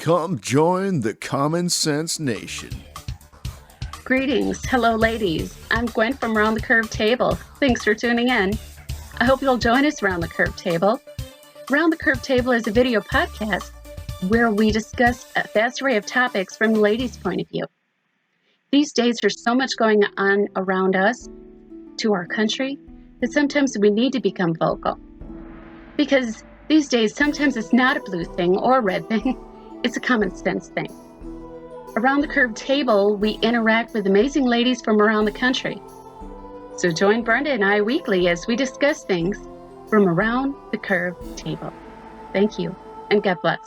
Come join the Common Sense Nation. Greetings. Hello, ladies. I'm Gwen from Round the Curve Table. Thanks for tuning in. I hope you'll join us around the Curve Table. Round the Curve Table is a video podcast where we discuss a vast array of topics from the ladies' point of view. These days, there's so much going on around us, to our country, that sometimes we need to become vocal. Because these days, sometimes it's not a blue thing or a red thing, it's a common sense thing. Around the Curve Table, we interact with amazing ladies from around the country. So join Brenda and I weekly as we discuss things from around the Curve Table. Thank you, and God bless.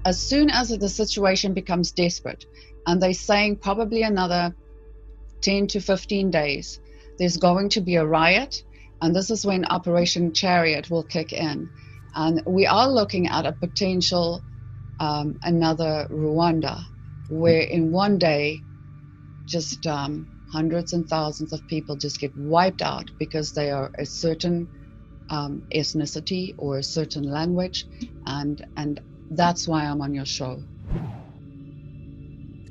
As soon as the situation becomes desperate, and they're saying probably another 10 to 15 days, there's going to be a riot, and this is when Operation Chariot will kick in. And we are looking at a potential another Rwanda, where in one day, just hundreds and thousands of people just get wiped out because they are a certain ethnicity or a certain language, and that's why I'm on your show.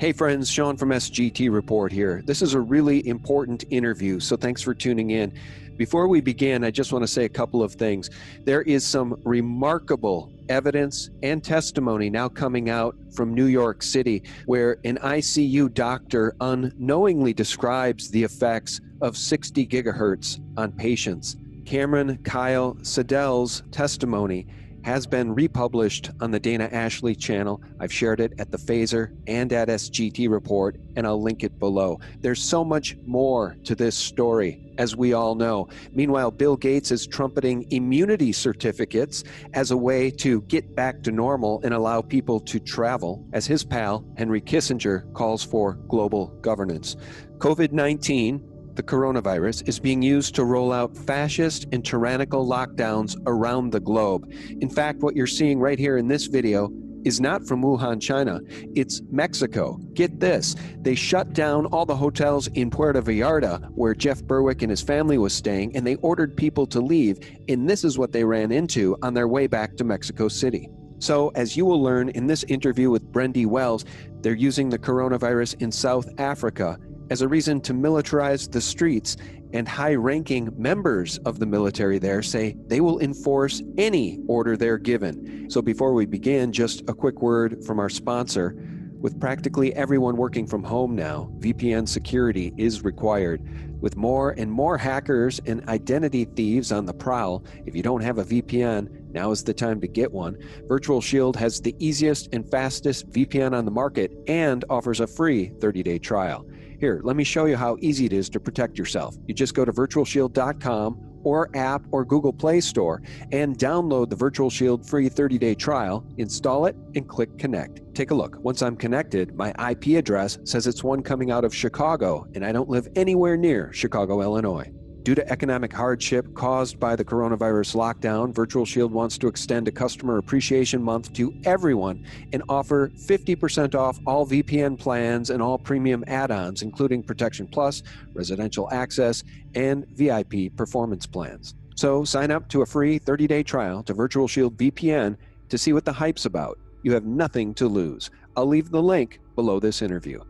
Hey friends, Shawn from SGT Report here. This is a really important interview, so thanks for tuning in. Before we begin, I just want to say a couple of things. There is some remarkable evidence and testimony now coming out from New York City, where an ICU doctor unknowingly describes the effects of 60 gigahertz on patients. Cameron Kyle Siddell's testimony has been republished on the Dana Ashley channel. I've shared it at the Phaser and at SGT Report, and I'll link it below. There's so much more to this story, as we all know. Meanwhile, Bill Gates is trumpeting immunity certificates as a way to get back to normal and allow people to travel, as his pal, Henry Kissinger, calls for global governance. COVID-19, the coronavirus, is being used to roll out fascist and tyrannical lockdowns around the globe. In fact, what you're seeing right here in this video is not from Wuhan, China. It's Mexico. Get this. They shut down all the hotels in Puerto Vallarta, where Jeff Berwick and his family was staying, and they ordered people to leave. And this is what they ran into on their way back to Mexico City. So, as you will learn in this interview with Brendi Wells, they're using the coronavirus in South Africa as a reason to militarize the streets, and high-ranking members of the military there say they will enforce any order they're given. So before we begin, just a quick word from our sponsor. With practically everyone working from home now, VPN security is required. With more and more hackers and identity thieves on the prowl, if you don't have a VPN, now is the time to get one. Virtual Shield has the easiest and fastest VPN on the market and offers a free 30-day trial. Here, let me show you how easy it is to protect yourself. You just go to virtualshield.com or app or Google Play Store and download the Virtual Shield free 30-day trial, install it, and click connect. Take a look. Once I'm connected, my IP address says it's one coming out of Chicago, and I don't live anywhere near Chicago, Illinois. Due to economic hardship caused by the coronavirus lockdown, Virtual Shield wants to extend a Customer Appreciation Month to everyone and offer 50% off all VPN plans and all premium add-ons, including Protection Plus, Residential Access, and VIP Performance plans. So sign up to a free 30-day trial to Virtual Shield VPN to see what the hype's about. You have nothing to lose. I'll leave the link below this interview.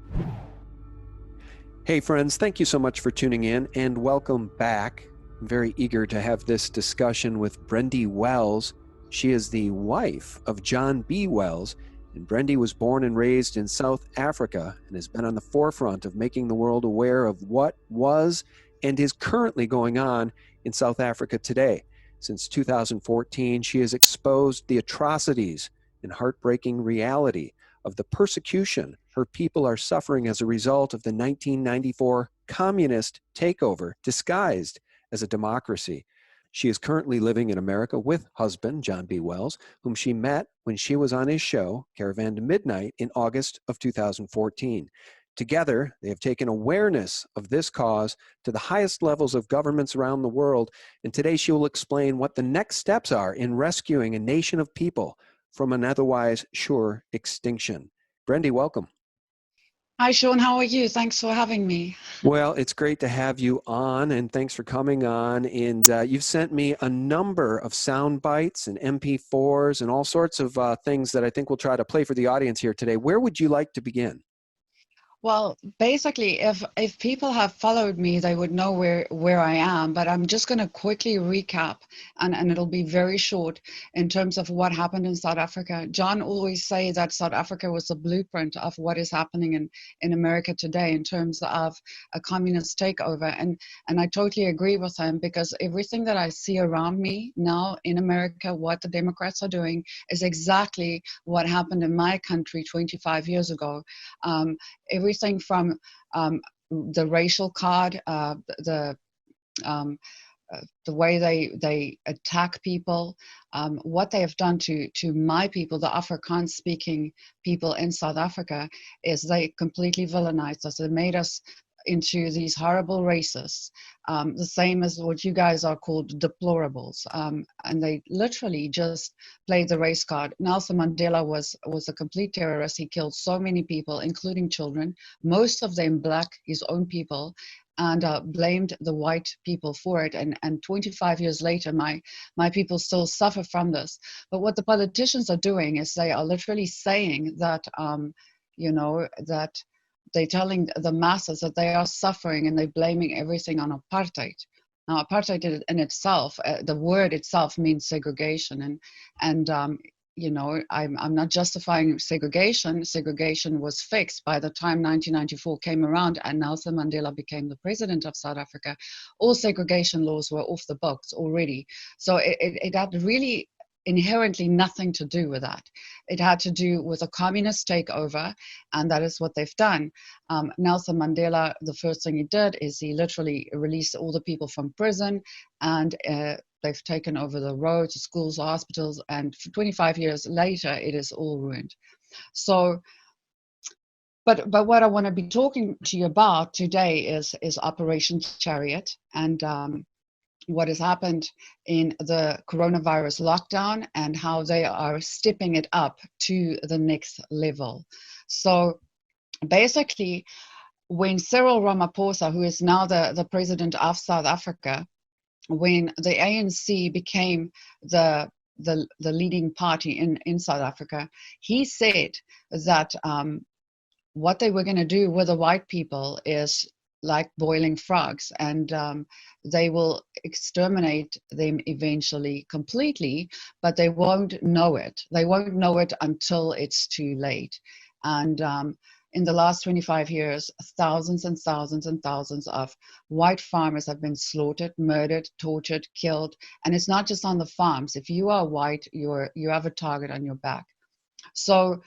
Hey friends, thank you so much for tuning in and welcome back. I'm very eager to have this discussion with Brendi Wells. She is the wife of John B. Wells, and Brendi was born and raised in South Africa and has been on the forefront of making the world aware of what was and is currently going on in South Africa today. Since 2014, she has exposed the atrocities and heartbreaking reality of the persecution her people are suffering as a result of the 1994 communist takeover disguised as a democracy. She is currently living in America with husband, John B. Wells, whom she met when she was on his show, Caravan to Midnight, in August of 2014. Together, they have taken awareness of this cause to the highest levels of governments around the world, and today she will explain what the next steps are in rescuing a nation of people from an otherwise sure extinction. Brendi, welcome. Hi, Shawn. How are you? Thanks for having me. Well, it's great to have you on, and thanks for coming on. And you've sent me a number of sound bites and MP4s and all sorts of things that I think we'll try to play for the audience here today. Where would you like to begin? Well, basically, if people have followed me, they would know where I am, but I'm just going to quickly recap, and it'll be very short in terms of what happened in South Africa. John always say that South Africa was a blueprint of what is happening in America today in terms of a communist takeover, and I totally agree with him, because everything that I see around me now in America, what the Democrats are doing, is exactly what happened in my country 25 years ago. Everything from the racial card, the way they attack people, what they have done to my people, the Afrikaans-speaking people in South Africa, is they completely villainized us. They made us into these horrible racists, the same as what you guys are called deplorables, and they literally just played the race card. Nelson Mandela was a complete terrorist. He killed so many people, including children, most of them black, his own people, and blamed the white people for it. And 25 years later, my people still suffer from this. But what the politicians are doing is they are literally saying that, that they're telling the masses that they are suffering, and they're blaming everything on apartheid. Now, apartheid in itself, the word itself means segregation, and I'm not justifying segregation. Segregation was fixed by the time 1994 came around and Nelson Mandela became the president of South Africa. All segregation laws were off the books already. So it had really inherently nothing to do with that. It had to do with a communist takeover, and that is what they've done. Nelson Mandela, the first thing he did is he literally released all the people from prison, and they've taken over the roads, the schools, the hospitals, and 25 years later, it is all ruined. So, but what I want to be talking to you about today is Operation Chariot, and what has happened in the coronavirus lockdown and how they are stepping it up to the next level. So basically, when Cyril Ramaphosa, who is now the president of South Africa, when the ANC became the leading party in South Africa, he said that what they were going to do with the white people is like boiling frogs, and they will exterminate them eventually completely, but they won't know it. They won't know it until it's too late. And in the last 25 years, thousands and thousands and thousands of white farmers have been slaughtered, murdered, tortured, killed. And it's not just on the farms. If you are white, you have a target on your back. So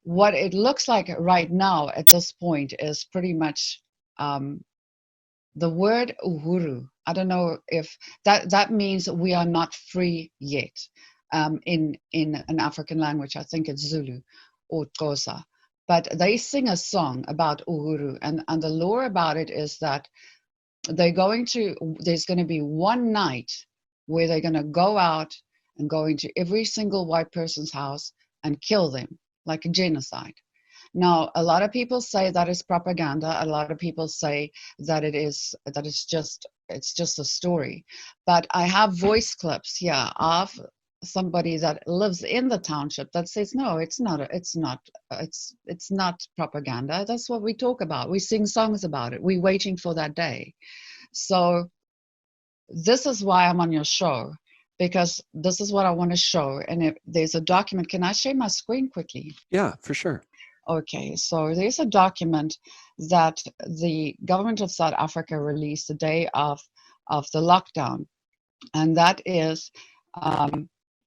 what it looks like right now at this point is pretty much the word uhuru. I don't know if that means we are not free yet. In an African language, I think it's Zulu or Xhosa. But they sing a song about uhuru, and the lore about it is that there's going to be one night where they're going to go out and go into every single white person's house and kill them, like a genocide. Now, a lot of people say that is propaganda. A lot of people say that it's just a story. But I have voice clips here of somebody that lives in the township that says, no, it's not propaganda. That's what we talk about. We sing songs about it. We're waiting for that day. So this is why I'm on your show, because this is what I want to show. And if there's a document, can I share my screen quickly? Yeah, for sure. Okay, so there's a document that the government of South Africa released the day of the lockdown, and that is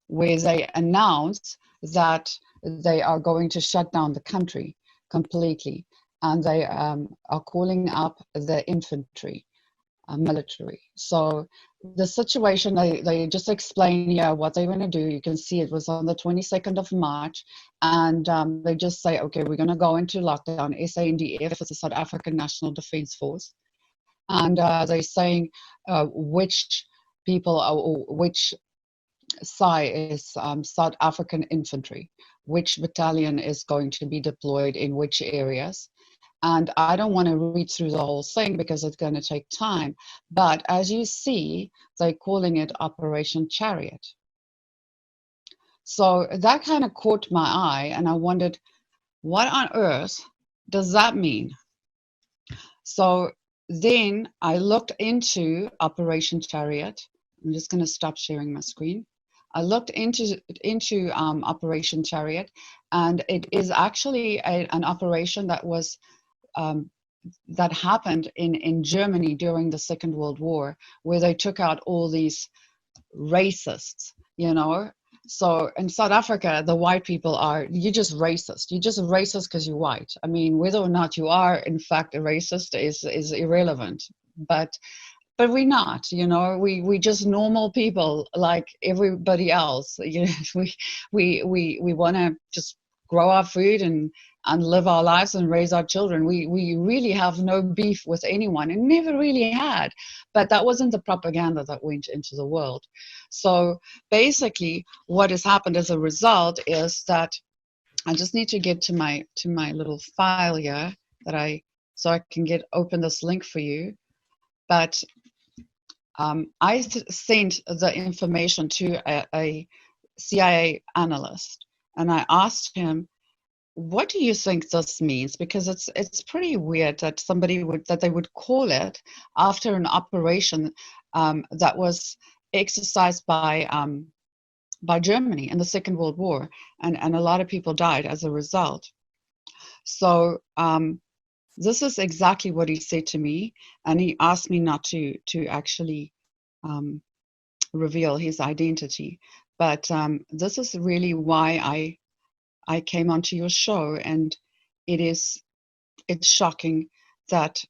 where they announce that they are going to shut down the country completely, and they are calling up the infantry, military. So the situation, they just explain here what they're going to do. You can see it was on the 22nd of March, and they just say, okay, we're going to go into lockdown. SANDF is the South African National Defence Force, and they're saying which people, or which SAI is South African infantry, which battalion is going to be deployed in which areas. And I don't want to read through the whole thing because it's going to take time. But as you see, they're calling it Operation Chariot. So that kind of caught my eye, and I wondered, what on earth does that mean? So then I looked into Operation Chariot. I'm just going to stop sharing my screen. I looked into Operation Chariot, and it is actually an operation that was that happened in Germany during the Second World War, where they took out all these racists, you know. So in South Africa, the white people are, you're just racist. You're just racist because you're white. I mean, whether or not you are, in fact, a racist is irrelevant. But we're not, you know, we just normal people like everybody else. You know, we want to just grow our food and live our lives and raise our children. We really have no beef with anyone, and never really had. But that wasn't the propaganda that went into the world. So basically what has happened as a result is that I just need to get to my little file here so I can open this link for you. But I sent the information to a CIA analyst, and I asked him, what do you think this means? Because it's pretty weird that they would call it after an operation that was exercised by Germany in the Second World War, and a lot of people died as a result. So this is exactly what he said to me, and he asked me not to actually reveal his identity. But this is really why I came onto your show, and it's shocking that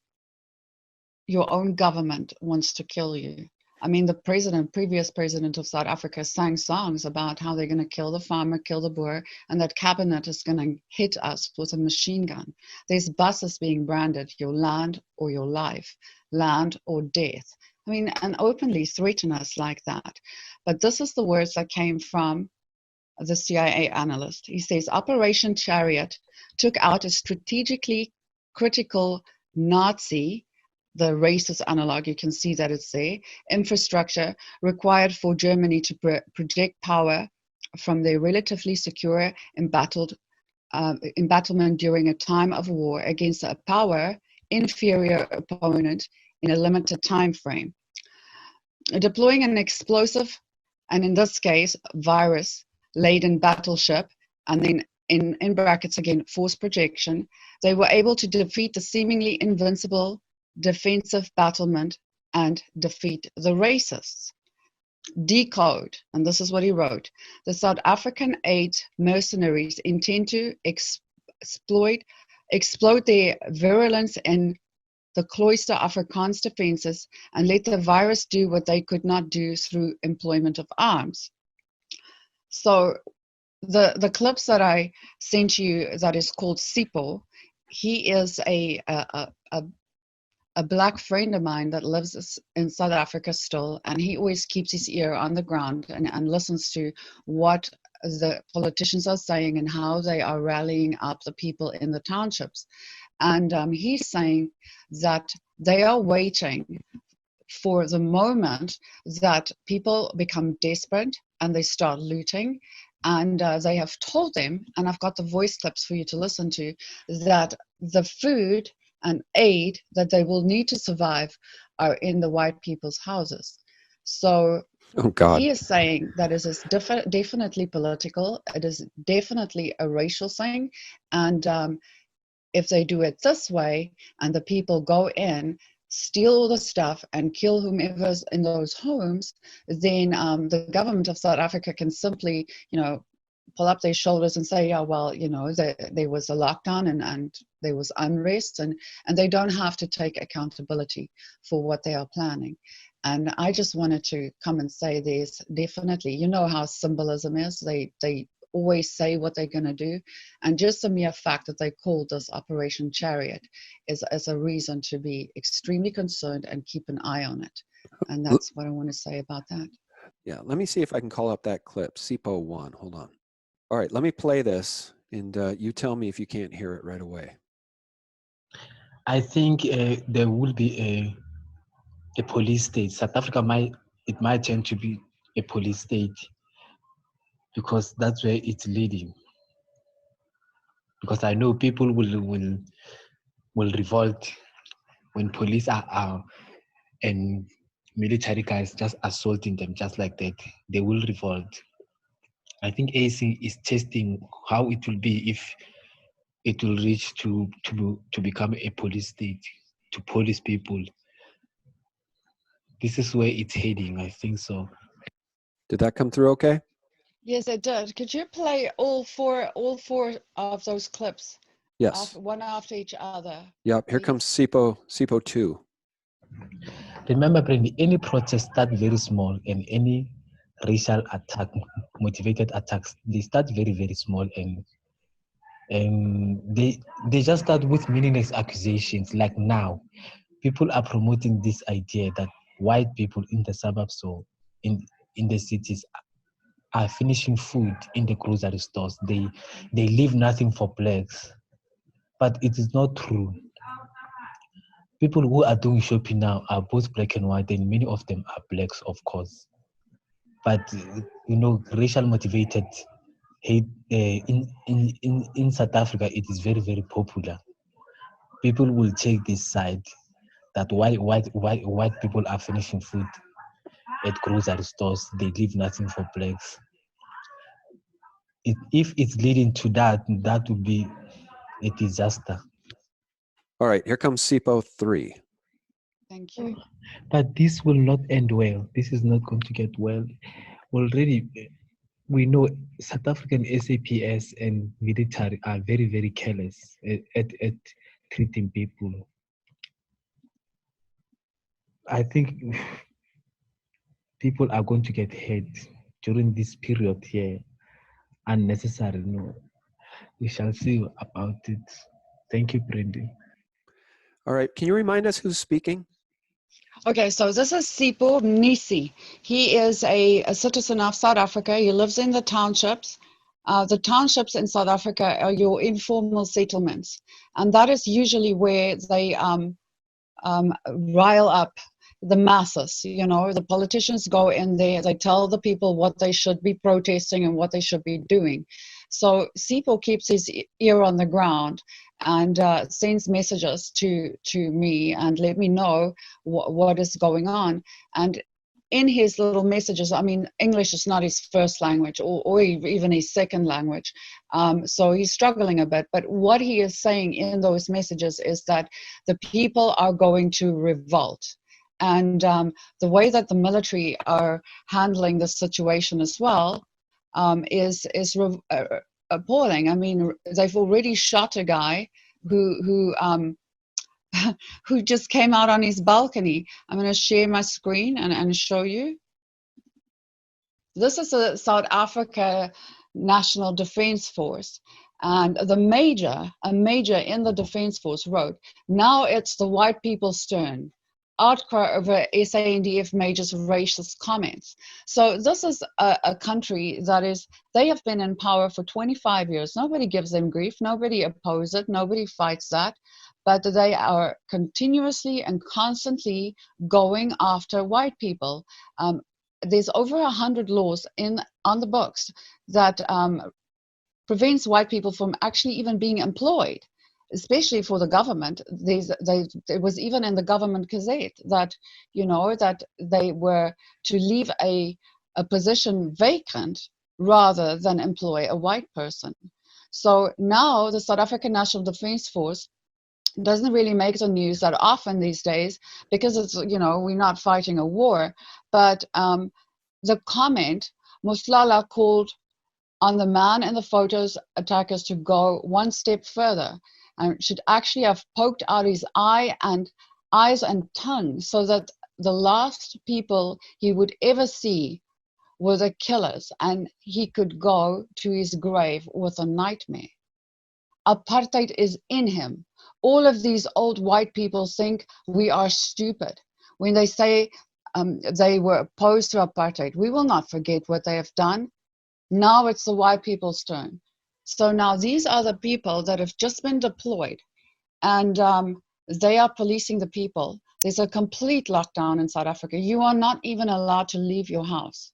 your own government wants to kill you. I mean, the previous president of South Africa sang songs about how they're going to kill the farmer, kill the boer, and that cabinet is going to hit us with a machine gun. There's buses being branded, your land or your life, land or death. I mean, and openly threaten us like that. But this is the words that came from the CIA analyst. He says, Operation Chariot took out a strategically critical Nazi, the racist analog, you can see that it's there, infrastructure required for Germany to project power from their relatively secure embattlement during a time of war against a power inferior opponent in a limited time frame. Deploying an explosive, and in this case, virus-laden battleship, and then in brackets again, force projection, they were able to defeat the seemingly invincible defensive battlement and defeat the racists. Decode, and this is what he wrote, the South African aid mercenaries intend to explode their virulence in the cloister of Afrikaans defenses and let the virus do what they could not do through employment of arms. So the clips that I sent you, that is called Sipho, he is a black friend of mine that lives in South Africa still, and he always keeps his ear on the ground and listens to what the politicians are saying and how they are rallying up the people in the townships. And he's saying that they are waiting for the moment that people become desperate and they start looting. And they have told them, and I've got the voice clips for you to listen to, that the food and aid that they will need to survive are in the white people's houses. So Oh, God. He is saying that it is definitely political. It is definitely a racial thing. And if they do it this way and the people go in, steal all the stuff and kill whomever's in those homes, then the government of South Africa can simply, pull up their shoulders and say, yeah, well, there was a lockdown and there was unrest, and they don't have to take accountability for what they are planning. And I just wanted to come and say there's definitely, how symbolism is. They always say what they're going to do. And just the mere fact that they called this Operation Chariot is a reason to be extremely concerned and keep an eye on it. And that's what I want to say about that. Yeah, let me see if I can call up that clip, SIPO 1. Hold on. All right, let me play this, and you tell me if you can't hear it right away. I think there will be a police state. South Africa might tend to be a police state because that's where it's leading. Because I know people will revolt when police are and military guys just assaulting them just like that. They will revolt. I think AC is testing how it will be if it will reach to become a police state, to police people. This is where it's heading, I think so. Did that come through okay? Yes, it did. Could you play all four of those clips? Yes. One after each other. Yep, here comes SIPO 2. Remember, Brendi, any protest start very small, and any racial attack, motivated attacks, they start very, very small, and they just start with meaningless accusations. Like now, people are promoting this idea that white people in the suburbs or in the cities are finishing food in the grocery stores. They leave nothing for blacks, but it is not true. People who are doing shopping now are both black and white, and many of them are blacks, of course. But racial motivated hate in South Africa, it is very, very popular. People will take this side that white people are finishing food at grocery stores. They leave nothing for blacks. If it's leading to that would be a disaster. All right, here comes SIPO 3. Thank you. But this will not end well. This is not going to get well. Already, we know South African SAPS and military are very, very careless at treating people. I think people are going to get hurt during this period here, unnecessary. No, we shall see about it. Thank you, Brendi. All right, can you remind us who's speaking? Okay, so this is Sipho Mnisi. He is a citizen of South Africa. He lives in the townships. The townships in South Africa are your informal settlements, and that is usually where they rile up the masses. The politicians go in there, they tell the people what they should be protesting and what they should be doing. So Sipho keeps his ear on the ground and sends messages to me and let me know what is going on. And in his little messages, I mean, English is not his first language or even his second language. So he's struggling a bit. But what he is saying in those messages is that the people are going to revolt. And the way that the military are handling the situation as well is appalling. I mean, they've already shot a guy who just came out on his balcony. I'm going to share my screen and show you. This is the South Africa National Defence Force. And a major in the Defence Force wrote, "Now it's the white people's turn. Outcry over SANDF major's racist comments." So this is a country that they have been in power for 25 years. Nobody gives them grief. Nobody opposes it. Nobody fights that. But they are continuously and constantly going after white people. There's over 100 laws on the books that prevents white people from actually even being employed. especially for the government, it was even in the government gazette that, that they were to leave a position vacant rather than employ a white person. So now the South African National Defence Force doesn't really make the news that often these days because it's, we're not fighting a war. But the comment, Moslala called on the man in the photos attackers to go one step further and should actually have poked out his eyes and tongue so that the last people he would ever see were the killers and he could go to his grave with a nightmare. Apartheid is in him. All of these old white people think we are stupid. When they say they were opposed to apartheid, we will not forget what they have done. Now it's the white people's turn. So now these are the people that have just been deployed, and they are policing the people. There's a complete lockdown in South Africa. You are not even allowed to leave your house.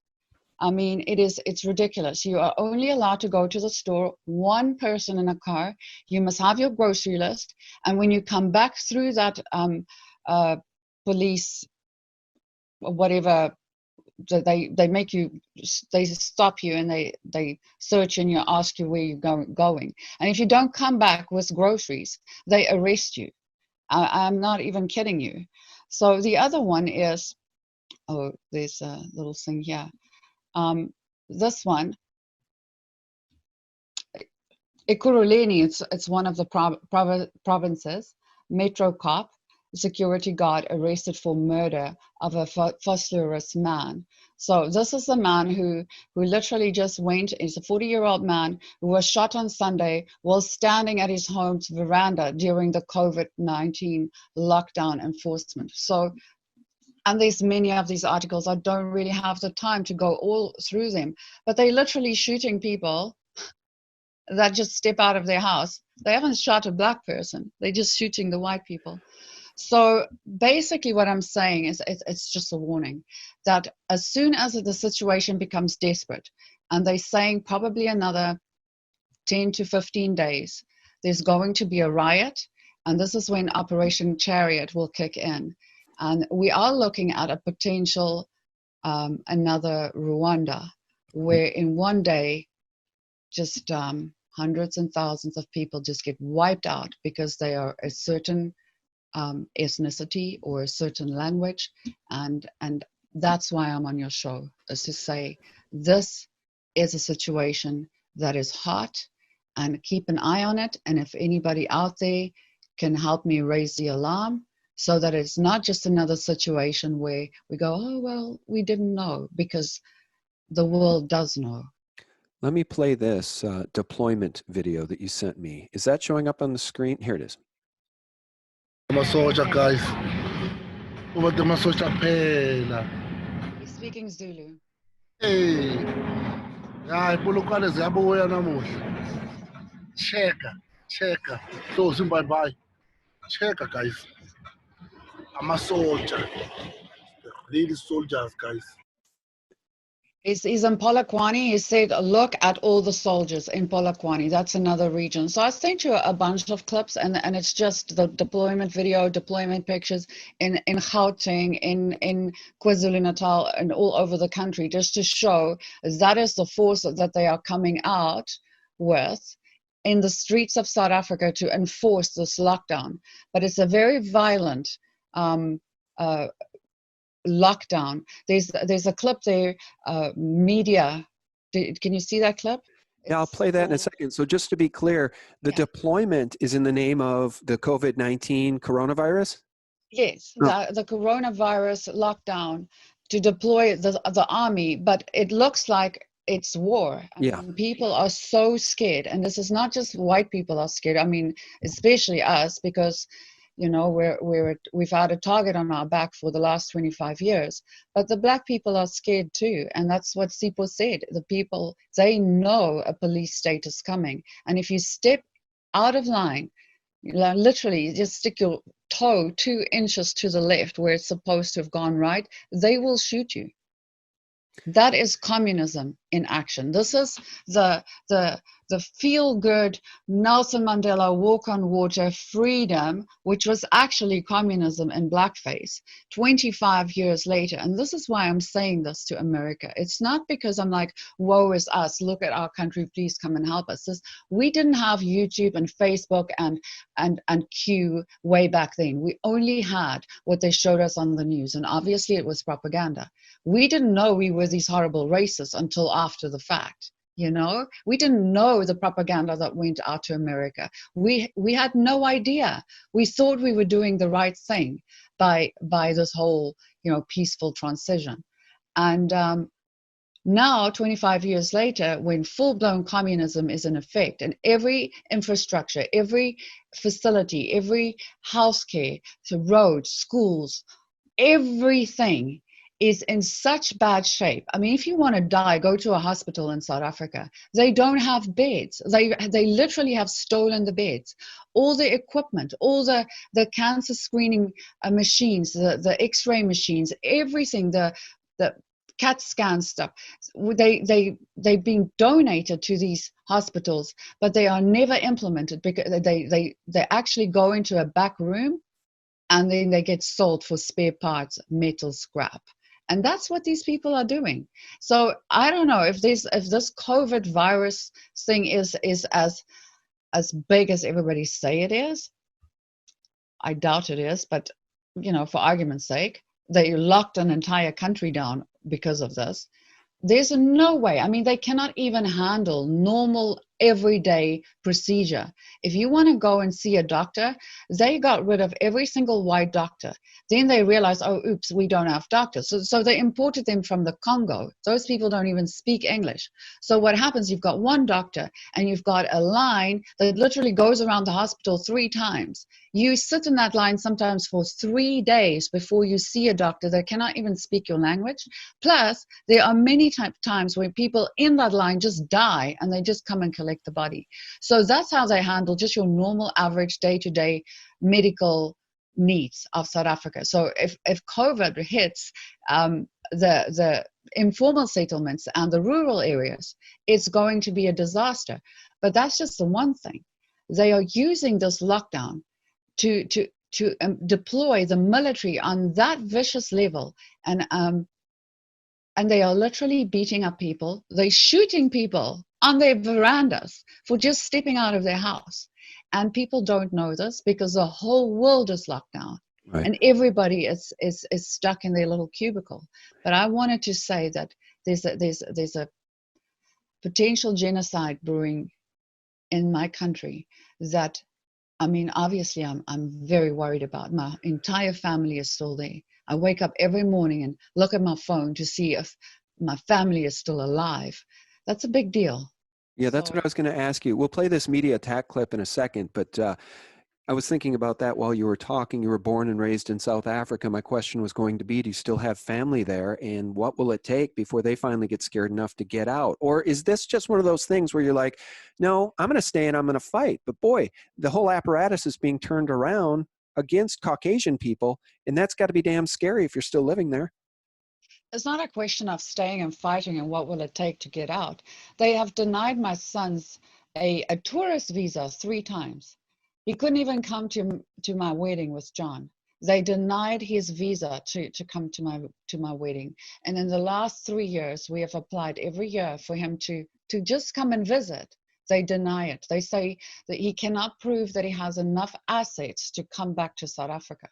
I mean, it's ridiculous. You are only allowed to go to the store, one person in a car. You must have your grocery list. And when you come back through that police, whatever, they stop you and they search and you ask you where you're going. And if you don't come back with groceries, they arrest you. I'm not even kidding you. So the other one is, there's a little thing here. This one, Ekurhuleni, it's one of the provinces. Metro cop, security guard arrested for murder of a Vosloorus man. So this is a man who literally just went, he's a 40-year-old man who was shot on Sunday while standing at his home's veranda during the COVID-19 lockdown enforcement. So, and there's many of these articles. I don't really have the time to go all through them, but they're literally shooting people that just step out of their house. They haven't shot a black person. They're just shooting the white people. So basically what I'm saying is it's just a warning that as soon as the situation becomes desperate, and they're saying probably another 10 to 15 days, there's going to be a riot, and this is when Operation Chariot will kick in. And we are looking at a potential another Rwanda, where in one day, just hundreds and thousands of people just get wiped out because they are a certain ethnicity or a certain language. And that's why I'm on your show, is to say this is a situation that is hot, and keep an eye on it. And if anybody out there can help me raise the alarm, so that it's not just another situation where we go, oh, well, we didn't know, because the world does know. Let me play this deployment video that you sent me. Is that showing up on the screen? Here it is. I'm a soldier, guys. Over the Masocha Pelle. He's speaking Zulu. Hey. Hayi, Polokwane ziyabuya namuhla. Cheka. So, bye. Cheka, guys. I'm a soldier. Really soldiers, guys. He's in Polokwane. He said, look at all the soldiers in Polokwane. That's another region. So I sent you a bunch of clips, and it's just the deployment video, deployment pictures in Gauteng, in KwaZulu-Natal, and all over the country, just to show that is the force that they are coming out with in the streets of South Africa to enforce this lockdown. But it's a very violent lockdown. There's a clip there, media. Can you see that clip? Yeah, I'll play that in a second. So just to be clear, the deployment is in the name of the COVID-19 coronavirus? Yes, the coronavirus lockdown to deploy the army, but it looks like it's war. I mean, people are so scared, and this is not just white people are scared. I mean, especially us, because you know, we've had a target on our back for the last 25 years. But the black people are scared too. And that's what Sipho said. The people, they know a police state is coming. And if you step out of line, literally just stick your toe 2 inches to the left where it's supposed to have gone right, they will shoot you. That is communism in action. This is the feel-good Nelson Mandela walk on water freedom, which was actually communism in blackface 25 years later. And this is why I'm saying this to America. It's not because I'm like, woe is us, look at our country, please come and help us. We didn't have YouTube and Facebook and Q way back then. We only had what they showed us on the news, and obviously it was propaganda. We didn't know we were these horrible racists until after the fact. You know, we didn't know the propaganda that went out to America. We had no idea. We thought we were doing the right thing by this whole, you know, peaceful transition. And now, 25 years later, when full-blown communism is in effect, and every infrastructure, every facility, every healthcare, so roads, schools, everything is in such bad shape. I mean, if you want to die, go to a hospital in South Africa. They don't have beds. They literally have stolen the beds. All the equipment, all the cancer screening machines, the X-ray machines, everything, the CAT scan stuff, they've been donated to these hospitals, but they are never implemented because they actually go into a back room and then they get sold for spare parts, metal scrap. And that's what these people are doing. So I don't know if this COVID virus thing is as big as everybody say it is. I doubt it is, but you know, for argument's sake, they locked an entire country down because of this. There's no way. I mean, they cannot even handle normal everyday procedure. If you want to go and see a doctor, they got rid of every single white doctor. Then they realized, oh, oops, we don't have doctors. So they imported them from the Congo. Those people don't even speak English. So what happens, you've got one doctor and you've got a line that literally goes around the hospital 3 times. You sit in that line sometimes for 3 days before you see a doctor that cannot even speak your language. Plus, there are many times when people in that line just die and they just come and collect the body. So that's how they handle just your normal average day-to-day medical needs of South Africa. So if COVID hits the informal settlements and the rural areas, it's going to be a disaster. But that's just the one thing. They are using this lockdown to deploy the military on that vicious level, and they are literally beating up people. They're shooting people on their verandas for just stepping out of their house. And people don't know this because the whole world is locked down. Right. And everybody is stuck in their little cubicle. But I wanted to say that there's a potential genocide brewing in my country that, I mean, obviously I'm very worried about. My entire family is still there. I wake up every morning and look at my phone to see if my family is still alive. That's a big deal. Yeah, that's what I was going to ask you. We'll play this media attack clip in a second, but I was thinking about that while you were talking. You were born and raised in South Africa. My question was going to be, do you still have family there? And what will it take before they finally get scared enough to get out? Or is this just one of those things where you're like, no, I'm going to stay and I'm going to fight. But boy, the whole apparatus is being turned around against Caucasian people. And that's got to be damn scary if you're still living there. It's not a question of staying and fighting and what will it take to get out. They have denied my son's a tourist visa 3 times. He couldn't even come to my wedding with John. They denied his visa to come to my wedding. And in the last 3 years, we have applied every year for him to just come and visit. They deny it. They say that he cannot prove that he has enough assets to come back to South Africa.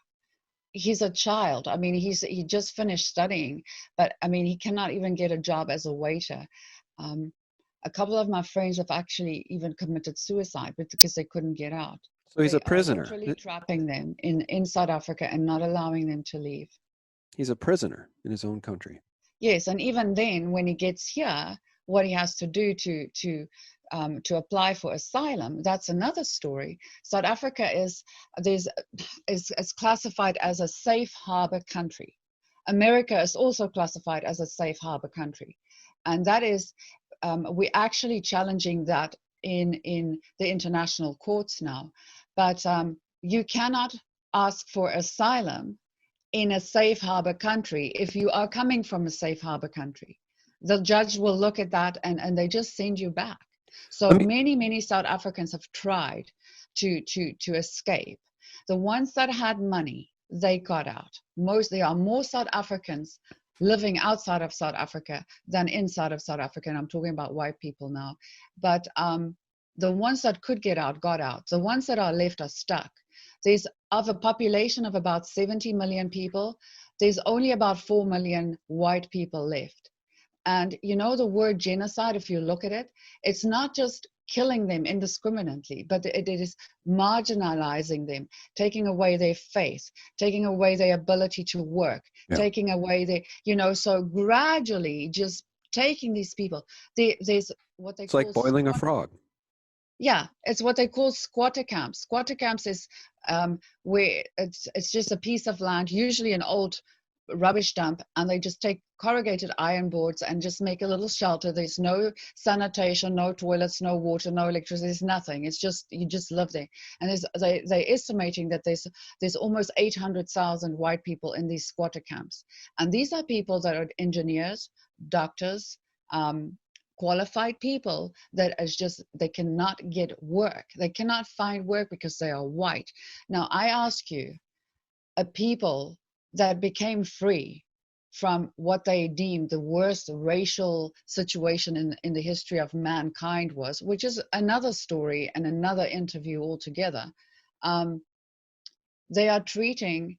He's a child. I mean, he just finished studying, but I mean, he cannot even get a job as a waiter. A couple of my friends have actually even committed suicide because they couldn't get out. So he's a prisoner. Literally trapping them in South Africa and not allowing them to leave. He's a prisoner in his own country. Yes, and even then, when he gets here, what he has to do to apply for asylum, that's another story. South Africa is classified as a safe harbor country. America is also classified as a safe harbor country, and that is we're actually challenging that in the international courts now. But you cannot ask for asylum in a safe harbor country if you are coming from a safe harbor country. the judge will look at that and they just send you back. So Let me- many South Africans have tried to escape. The ones that had money, they got out. There are more South Africans living outside of South Africa than inside of South Africa. And I'm talking about white people now. But the ones that could get out, got out. The ones that are left are stuck. There's, of a population of about 70 million people, there's only about 4 million white people left. And you know, the word genocide, if you look at it, it's not just killing them indiscriminately, but it is marginalizing them, taking away their faith, taking away their ability to work, taking away their, you know, so gradually just taking these people. There's what they It's call like boiling a frog. Yeah, it's what they call squatter camps. Squatter camps is where it's just a piece of land, usually an old rubbish dump, and they just take corrugated iron boards and just make a little shelter. There's no sanitation, no toilets, no water, no electricity. There's nothing. It's just, you just live there. And they're estimating that there's almost 800,000 white people in these squatter camps. And these are people that are engineers, doctors, qualified people that is just, they cannot get work. They cannot find work because they are white. Now, I ask you, a people that became free from what they deemed the worst racial situation in the history of mankind was, which is another story and another interview altogether. They are treating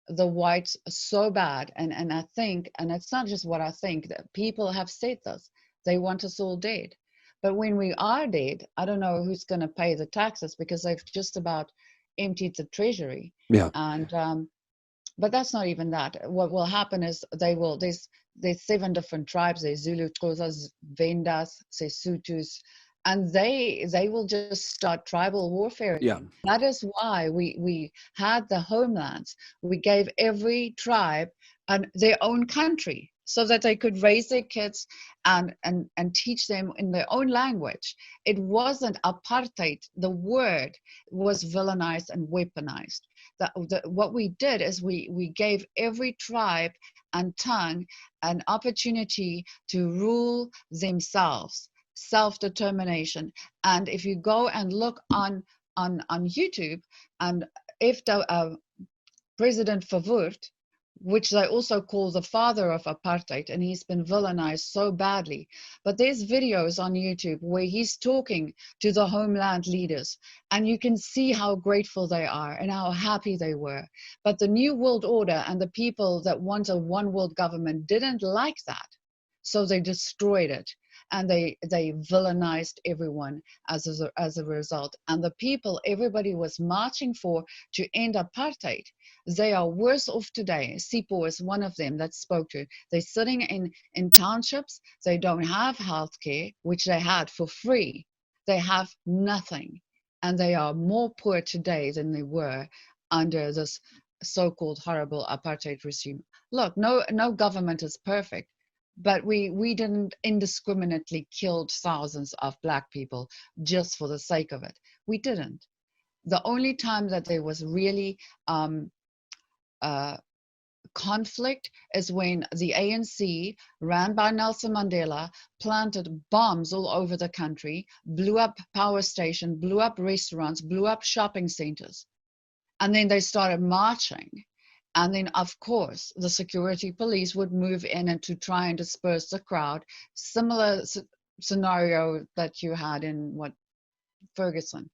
the whites so bad, and I think, and it's not just what I think, that people have said this, they want us all dead. But when we are dead, I don't know who's going to pay the taxes, because they've just about emptied the treasury. Yeah. And but that's not even that. What will happen is there's 7 different tribes. There's Zulu, Xhosas, Vendas, Sesotho's, and they will just start tribal warfare again. Yeah. That is why we had the homelands. We gave every tribe their own country, so that they could raise their kids and teach them in their own language. It wasn't apartheid. The word was villainized and weaponized. What we did is we gave every tribe and tongue an opportunity to rule themselves, self-determination. And if you go and look on YouTube, and if the President Verwoerd, which they also call the father of apartheid, and he's been villainized so badly. But there's videos on YouTube where he's talking to the homeland leaders, and you can see how grateful they are and how happy they were. But the New World Order and the people that want a one world government didn't like that. So they destroyed it, and they villainized everyone as a result. And the people everybody was marching for to end apartheid, they are worse off today. Sipho is one of them that spoke to. They're sitting in townships. They don't have health care, which they had for free. They have nothing. And they are more poor today than they were under this so-called horrible apartheid regime. Look, no government is perfect. But we didn't indiscriminately kill thousands of black people just for the sake of it. We didn't. The only time that there was really conflict is when the ANC, ran by Nelson Mandela, planted bombs all over the country, blew up power stations, blew up restaurants, blew up shopping centers. And then they started marching. And then, of course, the security police would move in and to try and disperse the crowd. Similar scenario that you had in Ferguson.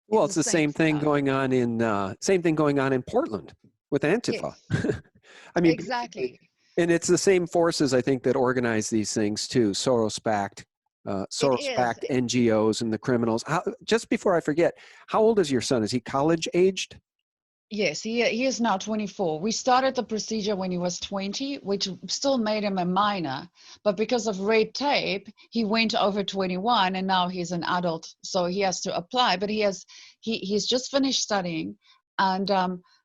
Well, it's the same thing going on in Portland with Antifa. Yes. I mean, exactly. And it's the same forces, I think, that organize these things too. Soros-backed NGOs and the criminals. Just before I forget, how old is your son? Is he college aged? Yes, he is now 24. We started the procedure when he was 20, which still made him a minor. But because of red tape, he went over 21, and now he's an adult, so he has to apply. But he's just finished studying, and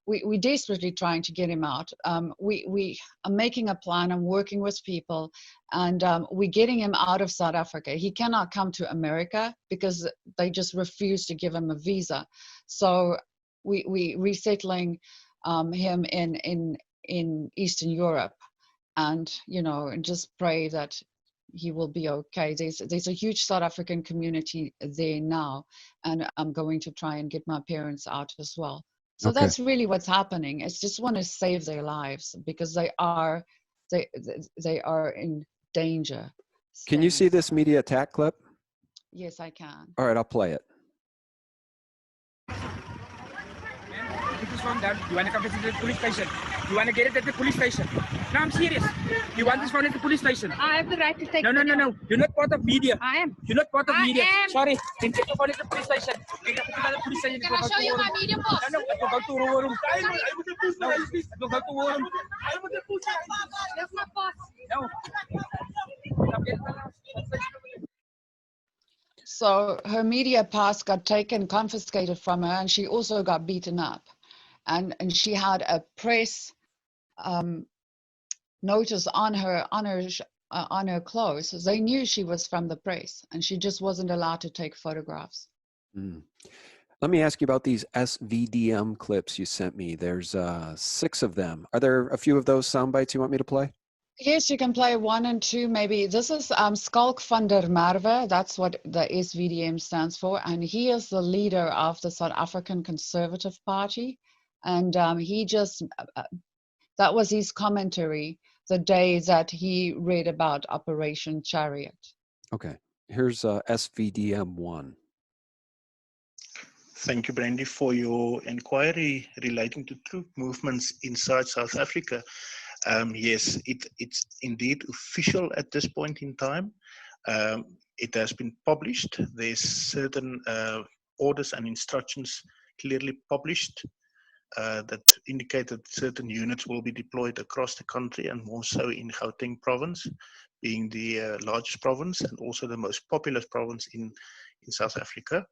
we're desperately trying to get him out. We are making a plan. I'm working with people, and we're getting him out of South Africa. He cannot come to America because they just refuse to give him a visa. So we resettling him in Eastern Europe, and and just pray that he will be okay. There's a huge South African community there now, and I'm going to try and get my parents out as well. So Okay. that's really what's happening. It's just want to save their lives because they are in danger. Can you see this media attack clip? Yes, I can. All right, I'll play it. This phone down. You want to come visit the police station? You want to get it at the police station? No, I'm serious. You want this phone at the police station? I have the right to take No. You're not part of media. I am. You're not part of I media. am. Sorry. Then take your phone at the police station. Take it to the police station. Can I show you my media pass? No, it will go to war room. No, it will go to war room. That's my pass. No. So her media pass got taken, confiscated from her, and she also got beaten up. And she had a press notice on her clothes. So they knew she was from the press, and she just wasn't allowed to take photographs. Mm. Let me ask you about these SVDM clips you sent me. There's 6 of them. Are there a few of those sound bites you want me to play? Yes, you can play 1 and 2 maybe. This is Skalk van der Merwe. That's what the SVDM stands for. And he is the leader of the South African Conservative Party. And he just, that was his commentary the day that he read about Operation Chariot. Okay, here's SVDM 1. Thank you, Brendi, for your inquiry relating to troop movements inside South Africa. Yes, it's indeed official at this point in time. It has been published. There's certain orders and instructions clearly published that indicate that certain units will be deployed across the country, and more so in Gauteng province, being the largest province and also the most populous province in South Africa.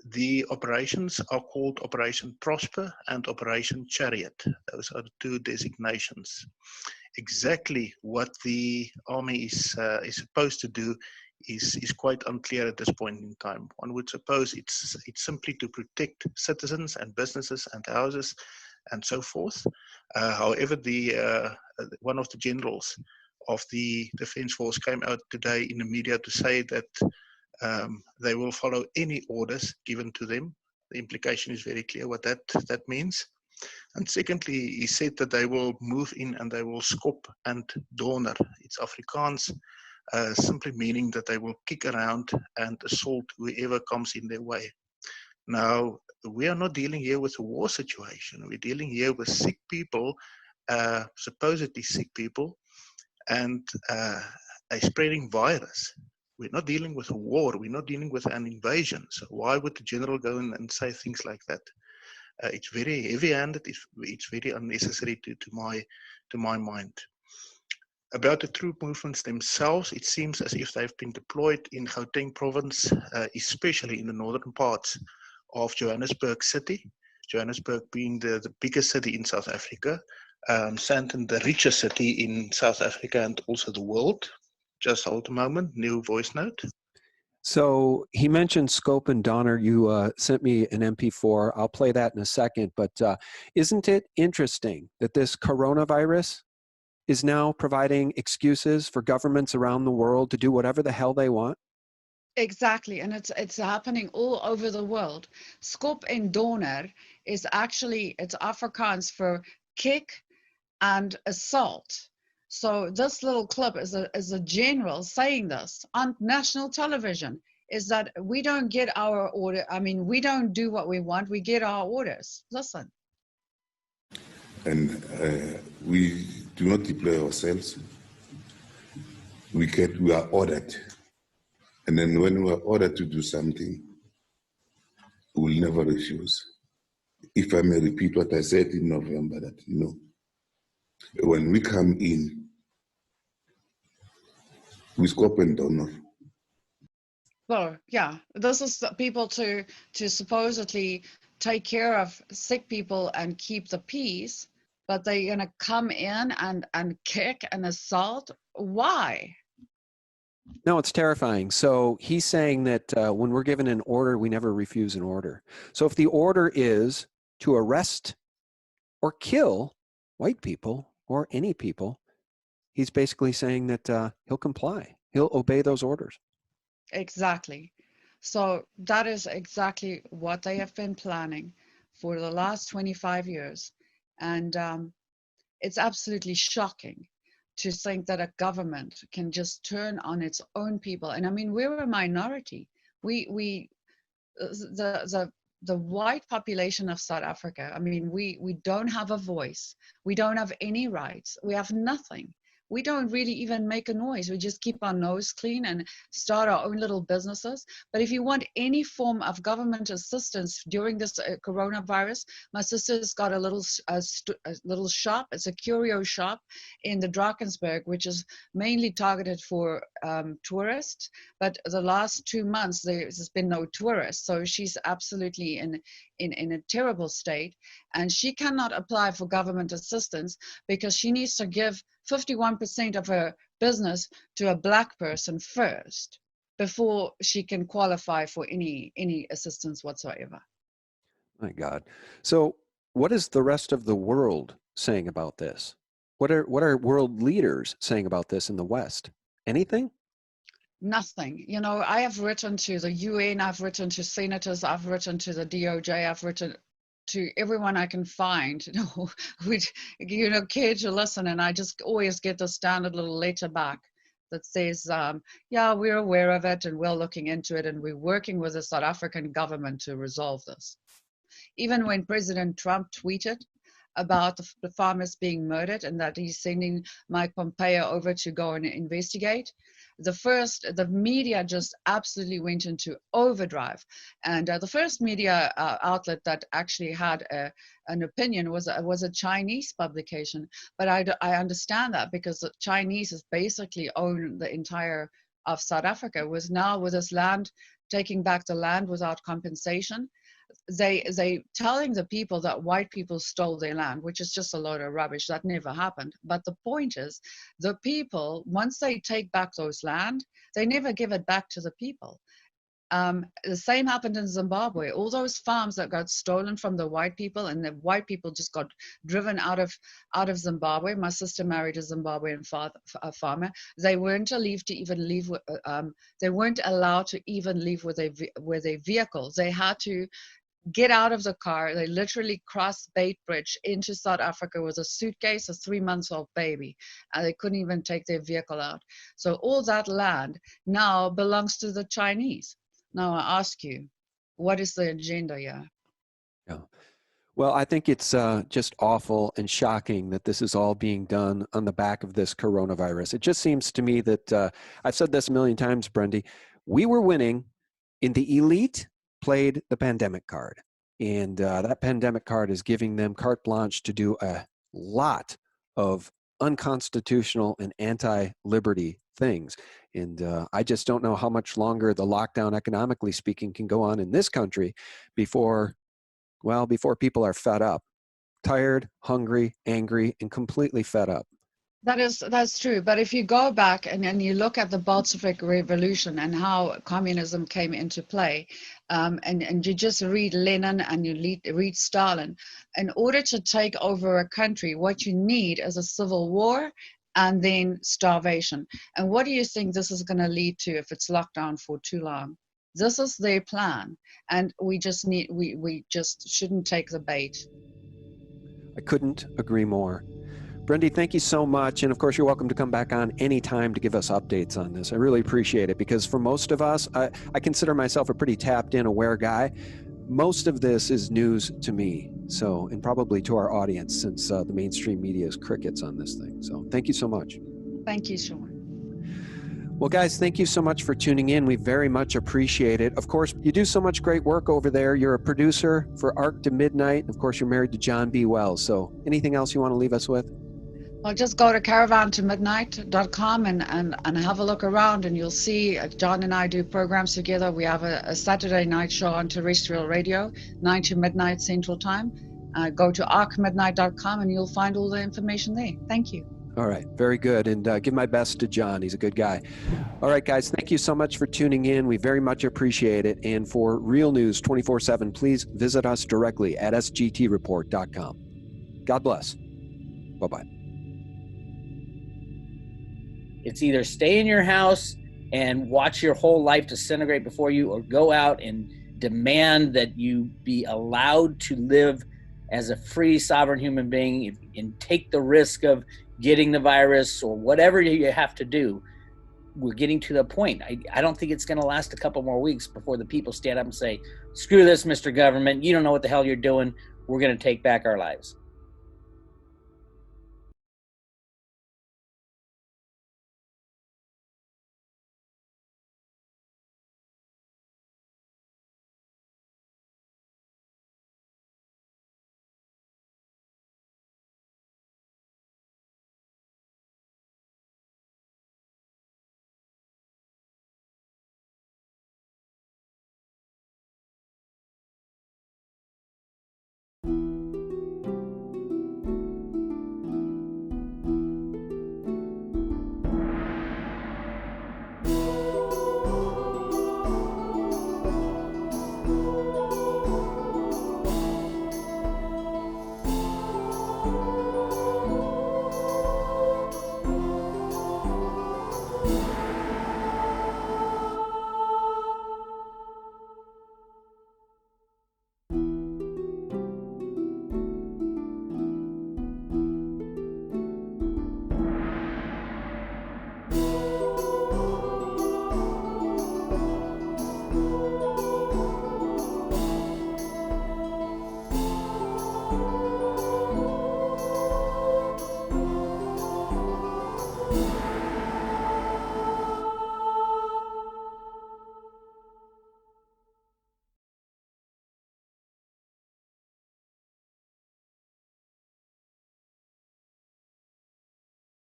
The operations are called Operation Prosper and Operation Chariot. Those are the 2 designations. Exactly what the army is supposed to do is quite unclear at this point in time. One would suppose it's simply to protect citizens and businesses and houses and so forth. However, one of the generals of the Defence Force came out today in the media to say that they will follow any orders given to them. The implication is very clear what that means. And secondly, he said that they will move in and they will skop and donder. It's Afrikaans, simply meaning that they will kick around and assault whoever comes in their way. Now, we are not dealing here with a war situation. We're dealing here with sick people, supposedly sick people, and a spreading virus. We're not dealing with a war. We're not dealing with an invasion. So why would the general go in and say things like that? It's very heavy-handed. It's very unnecessary to my mind. About the troop movements themselves, it seems as if they've been deployed in Gauteng province, especially in the northern parts of Johannesburg city. Johannesburg being the biggest city in South Africa, Sandton the richest city in South Africa and also the world. Just hold a moment, new voice note. So he mentioned Scope and Donner. You sent me an MP4. I'll play that in a second. But isn't it interesting that this coronavirus is now providing excuses for governments around the world to do whatever the hell they want? Exactly, and it's happening all over the world. Skop en donder is actually, it's Afrikaans for kick and assault. So this little clip is a general saying this on national television, is that we don't get our order. I mean, we don't do what we want. We get our orders. Listen. And we do not deploy ourselves. We are ordered. And then when we are ordered to do something, we will never refuse. If I may repeat what I said in November, that, when we come in, we scope and donor. Well, yeah, this is the people to supposedly take care of sick people and keep the peace, but they're going to come in and kick and assault. Why? No, it's terrifying. So he's saying that when we're given an order, we never refuse an order. So if the order is to arrest or kill white people or any people, he's basically saying that he'll comply. He'll obey those orders. Exactly. So that is exactly what they have been planning for the last 25 years. And it's absolutely shocking to think that a government can just turn on its own people. And I mean, we're a minority. The white population of South Africa, I mean, we don't have a voice. We don't have any rights. We have nothing. We don't really even make a noise. We just keep our nose clean and start our own little businesses. But if you want any form of government assistance during this coronavirus, my sister's got a little shop. It's a curio shop in the Drakensberg, which is mainly targeted for tourists. But the last 2 months, there's been no tourists. So she's absolutely in a terrible state. And she cannot apply for government assistance because she needs to give 51% of her business to a black person first before she can qualify for any assistance whatsoever. My God. So what is the rest of the world saying about this? What are world leaders saying about this in the West? Anything? Nothing. You know, I have written to the UN, I've written to senators, I've written to the DOJ, I've written to everyone I can find, which, care to listen. And I just always get the standard little letter back that says, yeah, we're aware of it and we're looking into it and we're working with the South African government to resolve this. Even when President Trump tweeted about the farmers being murdered and that he's sending Mike Pompeo over to go and investigate, the media just absolutely went into overdrive. And the first media outlet that actually had an opinion was a Chinese publication. But I understand that because the Chinese has basically owned the entire of South Africa, was now with this land, taking back the land without compensation. They telling the people that white people stole their land, which is just a load of rubbish. That never happened. But the point is, the people, once they take back those land, they never give it back to the people. The same happened in Zimbabwe. All those farms that got stolen from the white people, and the white people just got driven out of Zimbabwe. My sister married a Zimbabwean farmer. They weren't allowed to even leave. They weren't allowed to even leave with their vehicles. They had to get out of the car. They literally crossed Bait Bridge into South Africa with a suitcase, a 3-month-old baby, and they couldn't even take their vehicle out. So all that land now belongs to the Chinese. Now I ask you, what is the agenda here? Yeah. Well, I think it's just awful and shocking that this is all being done on the back of this coronavirus. It just seems to me that, I've said this a million times, Brendi, we were winning in the elite played the pandemic card. And that pandemic card is giving them carte blanche to do a lot of unconstitutional and anti-liberty things. And I just don't know how much longer the lockdown, economically speaking, can go on in this country before people are fed up, tired, hungry, angry, and completely fed up. That's true. But if you go back and you look at the Bolshevik Revolution and how communism came into play, and you just read Lenin and you read Stalin, in order to take over a country, what you need is a civil war and then starvation. And what do you think this is going to lead to if it's locked down for too long? This is their plan, and we just shouldn't take the bait. I couldn't agree more. Brendi, thank you so much. And of course, you're welcome to come back on anytime to give us updates on this. I really appreciate it because for most of us, I consider myself a pretty tapped in, aware guy. Most of this is news to me. So, and probably to our audience since the mainstream media is crickets on this thing. So thank you so much. Thank you, Shawn. Well, guys, thank you so much for tuning in. We very much appreciate it. Of course, you do so much great work over there. You're a producer for Arc to Midnight. Of course, you're married to John B. Wells. So anything else you want to leave us with? Well, just go to caravantomidnight.com and have a look around, and you'll see John and I do programs together. We have a Saturday night show on terrestrial radio, 9 to midnight Central Time. Go to arcmidnight.com and you'll find all the information there. Thank you. All right. Very good. And give my best to John. He's a good guy. All right, guys. Thank you so much for tuning in. We very much appreciate it. And for real news 24/7, please visit us directly at sgtreport.com. God bless. Bye-bye. It's either stay in your house and watch your whole life disintegrate before you, or go out and demand that you be allowed to live as a free, sovereign human being and take the risk of getting the virus or whatever you have to do. We're getting to the point. I don't think it's going to last a couple more weeks before the people stand up and say, screw this, Mr. Government. You don't know what the hell you're doing. We're going to take back our lives.